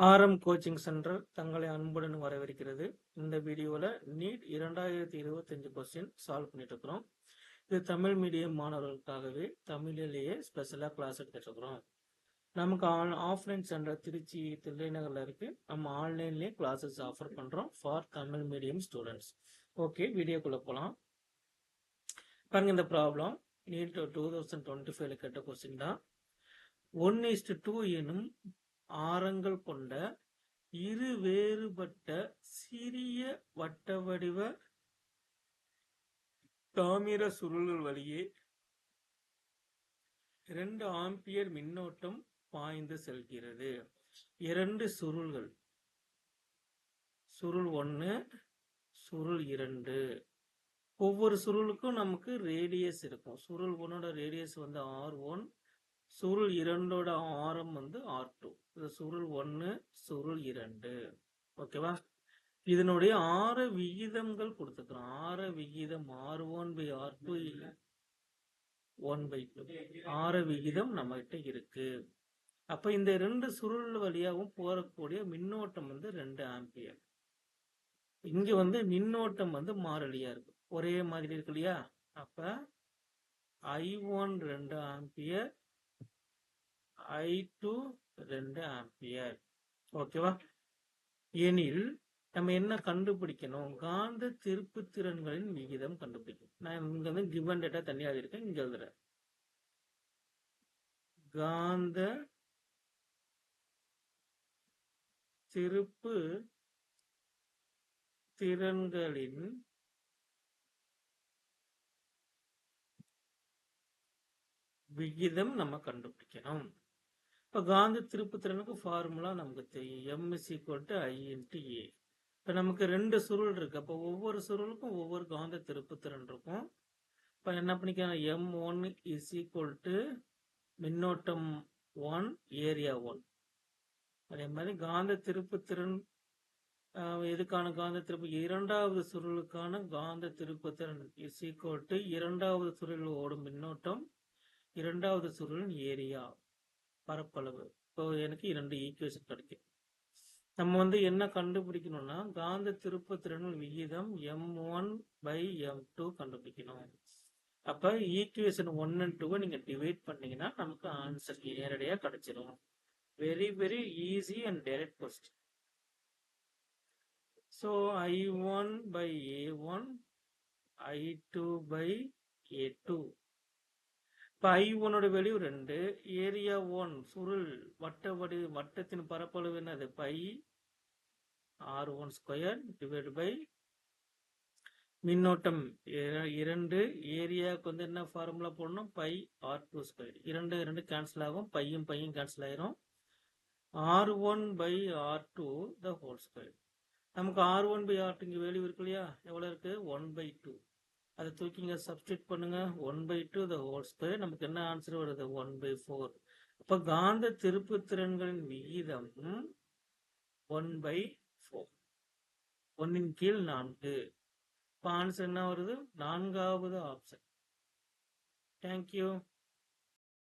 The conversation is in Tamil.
ஆரம் கோச்சிங் சென்டர் தங்களை அன்புடன் வரவேற்கிறது. இந்த வீடியோவில் நீட் 2025 கொஸ்டின் சால்வ் பண்ணிட்டு இருக்கிறோம். இது தமிழ் மீடியம் மாணவர்களுக்காகவே தமிழிலேயே ஸ்பெஷலாக கிளாஸ் எடுத்துட்டு இருக்கிறோம். நமக்கு ஆஃப்லைன் சென்டர் திருச்சி தில்லைநகரில் இருக்கு. நம்ம ஆன்லைன்லேயே கிளாஸஸ் ஆஃபர் பண்ணுறோம் for Tamil medium students. Okay, வீடியோக்குள்ளே போகலாம். பாருங்க, இந்த ப்ராப்ளம் நீட் 2025 கேட்ட கொஸ்டின் தான். 1:2 எனும் ஆரங்கள் கொண்ட இரு வேறுபட்ட சிறிய வட்ட வடிவ தாமிர சுருள்கள் வழியே 2 ஆம்பியர் மின்னோட்டம் பாய்ந்து செல்கிறது. 2 சுருள்கள், சுருள் 1, சுருள் 2. ஒவ்வொரு சுருளுக்கும் நமக்கு ரேடியஸ் இருக்கும். சுருள் 1ஓட ரேடியஸ் வந்து R1, சுருள் 2ஓட ஆரம் வந்து R2. இது சுருள் 1, சுருள் 2. ஓகேவா? இதனுடைய ஆர விகிதங்கள் கொடுத்துக்கிறோம். ஆர விகிதம் R1/R2 1/2 ஆர விகிதம் நம்ம கிட்ட இருக்கு. அப்ப இந்த 2 சுருள் வழியாகவும் போறக்கூடிய மின்னோட்டம் வந்து 2 ஆம்பியர். இங்க வந்து மின்னோட்டம் வந்து மாறிலியா இருக்கு, ஒரே மாதிரி இருக்கு இல்லையா? அப்ப I1 2 ஆம்பியர், I2 2 ஆம்பியர். ஓகேவா? எனில் நம்ம என்ன கண்டுபிடிக்கணும்? காந்த திருப்பு திறன்களின் விகிதம் கண்டுபிடிக்கணும். நான் இங்க வந்து கிவன் டேட்டா தனியா இருக்கேன், இங்க எழுதுறேன். காந்த திருப்பு திறன்களின் விகிதம் நம்ம கண்டுபிடிக்கணும். இப்ப காந்த திருப்பு திறனுக்கு ஃபார்முலா நமக்கு தெரியும். M = I × A. இப்ப நமக்கு 2 சுருள் இருக்கு. அப்ப ஒவ்வொரு சுருளுக்கும் ஒவ்வொரு காந்த திருப்பு திறன் இருக்கும். இப்ப என்ன பண்ணிக்கலாம்? M1 = மின்னோட்டம் 1, ஏரியா 1. அதே மாதிரி காந்த திருப்பு திறன் எதுக்கான காந்த திருப்பு? இரண்டாவது சுருளுக்கான காந்த திருப்பு திறன் = இரண்டாவது சுருளில் ஓடும் மின்னோட்டம், இரண்டாவது சுருளின் ஏரியா, பரப்பளவு. இப்போ எனக்கு 2 ஈக்குவேஷன் கிடைக்கும். நம்ம வந்து என்ன கண்டுபிடிக்கணும்னா காந்த திருப்பு திறன் விகிதம் M1/M2 கண்டுபிடிக்கணும். அப்ப ஈக்குவேஷன் 1 and 2 நீங்க டிவைட் பண்ணீங்கன்னா நமக்கு ஆன்சர் நேரடியா கிடைச்சிடும். Very very easy and direct question. So I1/A1, I2/A2. இப்போ I1 வேல்யூ 2, ஏரியா 1 சுருள் வட்டத்தின் பரப்பளவு என்னது? பை R1² மின்னோட்டம் 2, ஏரியாவுக்கு வந்து என்ன ஃபார்முலா போடணும்? By R2². 2 கேன்சல் ஆகும், பையும் கேன்சல் ஆயிரும். R1/R2 the whole square. நமக்கு R1/R2 இங்க வேல்யூ இருக்கு இல்லையா? எவ்வளவு இருக்கு? 1/2. அதை தூக்கிங்க சப்ஸ்டிட் பண்ணுங்க. 1/2 the whole square. நமக்கு என்ன ஆன்சர் வருது? 1/4. அப்ப காந்த திருப்பு திறன்களின் விகிதம் 1/4. 1/4. இப்ப ஆன்சர் என்ன வருது? 4வது ஆப்ஷன். தேங்க்யூ.